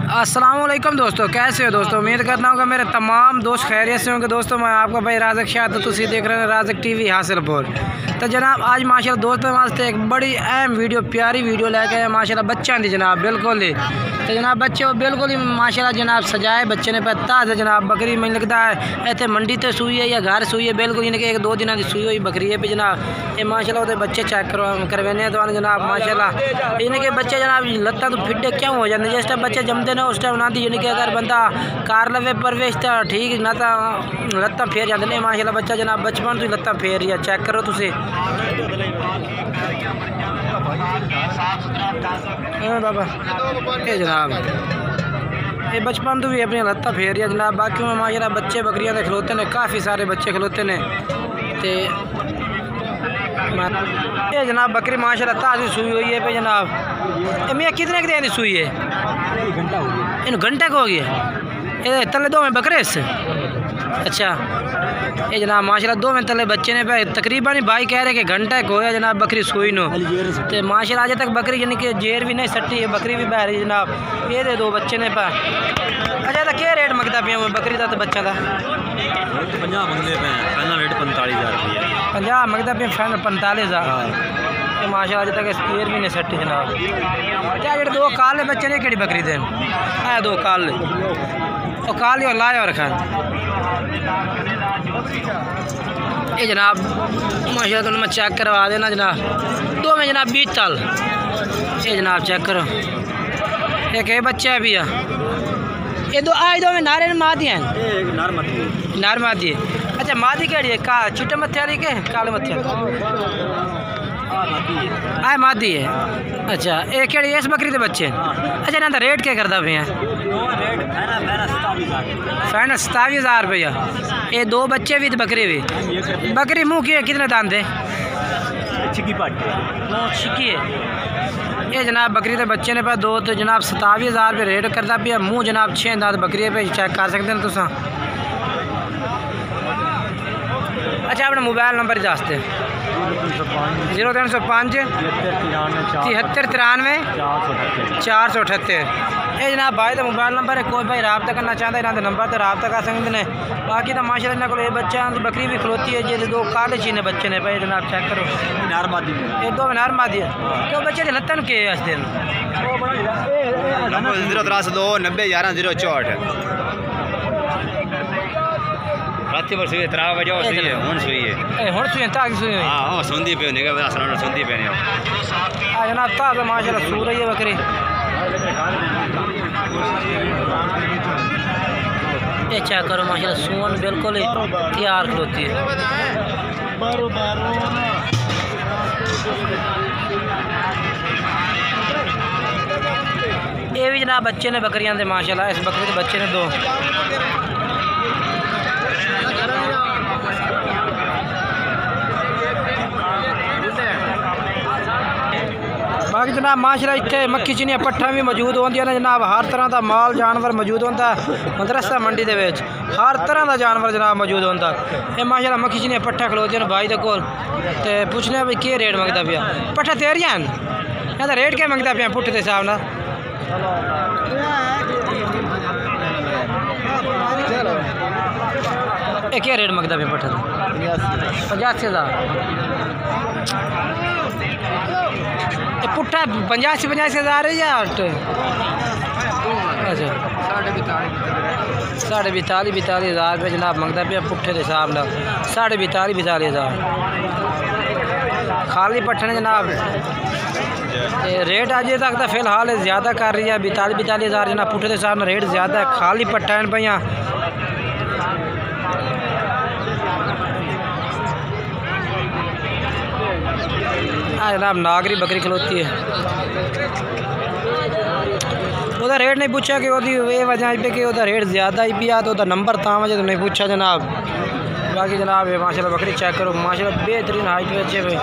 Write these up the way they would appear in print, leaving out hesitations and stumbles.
अस्सलामुअलैकुम दोस्तों, कैसे हो दोस्तों। उम्मीद करता हूँ कि मेरे तमाम दोस्त खैरियत से होंगे। दोस्तों मैं आपका भाई राज़क शाह, तो तुसी देख रहे हैं राज़क टीवी हासिलपुर। तो जनाब आज माशाल्लाह दोस्तों वास्ते एक बड़ी अहम वीडियो, प्यारी वीडियो लेके आए माशाल्लाह। बच्चा दी जनाब बिल्कुल ही, तो जनाब बच्चे वो बिल्कुल ही माशाल्लाह जनाब सजाए बच्चे ने पता है जनाब। बकरी मैं लगता है इतने मंडी तो सूई है या घर सूई है, बिल्कुल यानी कि 1-2 दिन की सूई हुई बकरी है भी जनाब। ये माशाल्लाह वो बच्चे चेक करवाने तो जनाब माशाल्लाह यानी कि बच्चे जनाब लत्ता तो फिटे क्यों हो जाते जिस टाइम बच्चे जमते ने उस टाइम ना दी, यानी कि अगर बंदा कार लवे परवेश तो ठीक ना तो लत्ता फेर जाते हैं माशाल्लाह। बच्चा जनाब बचपन तो लत्ता फेर रही है, चेक करो तुसी बाबा। ये जनाब ये बचपन तो भी अपनी लत्ता फेर रही है जनाब। बाकी में माशाल्लाह बच्चे बकरियां तो खलोते ने, काफ़ी सारे बच्चे खलोते ने। तो ये जनाब बकरी माशाल्लाह ताज़ी सूई हुई है पे जनाब। ये मियाँ कितने के दिन सूई है? इन घंटे को हो गया ये तले 2 में बकरे इससे। अच्छा ये जनाब माशाल्लाह 2 में तले बच्चे ने पे तकरीबन भाई कह रहे कि घंटे को है जनाब बकरी सूई नो। तो माशाल्लाह आज तक बकरी यानी कि जेर भी नहीं सट्टी है, बकरी भी बह रही जनाब। ये दे 2 बच्चे ने पे। अच्छा तो क्या रेट मंगता पिया बकरी का तो बच्चा का? 50 मंगते पे, फाइनल रेट 45,000 रुपया। 50 मंगता पिया, फाइनल 45,000। ये माशाल्लाह अज तक स्पेयर भी नहीं सट्टी जनाब। क्या जो 2 काले बच्चे ने कि बकरी देन है? 2 काले और काली और लाए और रखा। ये जनाब माशाल्लाह तो मैं चेक करवा देना जनाब। 2 में जनाब 20 साल। ये जनाब चेक करो एक बच्चा है भैया। ये 2 में नारे मादी हैं, नार मादी है। अच्छा मादी केड़ी है? का चिट्टे मत्थे वाली के काले मत्थे आए मादी है। अच्छा ये केड़ी इस बकरी के बच्चे? अच्छा ना रेट क्या करता भैया? फाइनल 27,000 रुपया। ये 2 बच्चे भी तो बकरी भी। बकरी मुँह की कितने दान थे? छिकी है। ये जनाब बकरी के बच्चे ने पे 2 तो जनाब 27,000 रुपये रेट करता भी। मुँह जनाब 6 दांत बकरी पे चेक कर सकते हैं तुम। अच्छा अपना मोबाइल नंबर दसते? 0305 73 93 478। ये जनाब भाई का मोबाइल नंबर है। कोई भाई रब्ता करना चाहता है इन्होंने नंबर पर रब्ता कर सकते हैं। बाकी तो माशाल्लाह इन्होंने को ये बच्चा बकरी भी खलोती है। जो 2 काले चीने बच्चे ने भाई जनाब चेक करो। ये 2 नार मादी है। तो बच्चे के लत्तन के अस दिन 0302 90 11 064 रात पर सुई 3 बजे और सुई है हुन सुई है। हुन सुई ताकि सुई हां सुंदी पे ने का असर सुंदी पे ने आ जनाब ताजा माशाल्लाह सू रही है बकरी। ये चेक करो माशाल्लाह सून बिल्कुल ही तैयार खलोती है। ये भी जनाब बच्चे ने बकरियां दे माशाल्लाह। इस बकरी के बच्चे ने 2। बाकी जनाब माशाल्लाह इतने मक्खी चिनिया पट्ठा भी मौजूद होंदियां ने जनाब। हर तरह का माल जानवर मौजूद होता मदरसा मंडी के विच। हर तरह का जानवर जनाब मौजूद होता। ये माशाल्लाह मक्खी चिनिया पट्ठा खलोते भाई के कोल। तो पूछने भाई क्या रेट मंगता पिया? पट्ठा तेरियां हैं रेट क्या मंगता पिया पुट्ठ के हिसाब न? ये क्या रेट मंगता पिया पट्ठा? 85,000। पुट्ठा 85,000 है या? अच्छा 42,000 रुपये जनाब मंगता पिया पुट्ठे के हिसाब न। 42,000 खाली पट्ठे ने जनाब। रेट अजे तक तो फिलहाल ज़्यादा कर रही है। 42,000 जनाब पुट्ठे के हिसाब न रेट ज़्यादा है। खाली पट्ठा है भैया। जनाब नागरी बकरी खलोती है। वह रेट नहीं पूछा कि ये वजह पे कि रेट ज़्यादा ही पिया तो नंबर ता वजह तो नहीं पूछा जनाब। बाकी जनाब ये माशाल्लाह बकरी चेक करो माशाल्लाह बेहतरीन हाइट पे अच्छे पे।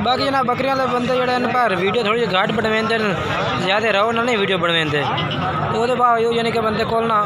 बाकी जनाब बकरियां बंदे जोड़े पर वीडियो थोड़ी जी घट बनवाते ज़्यादा रहो ना नहीं वीडियो बनवाते। तो वो बावजूद यानी कि बंदे को ना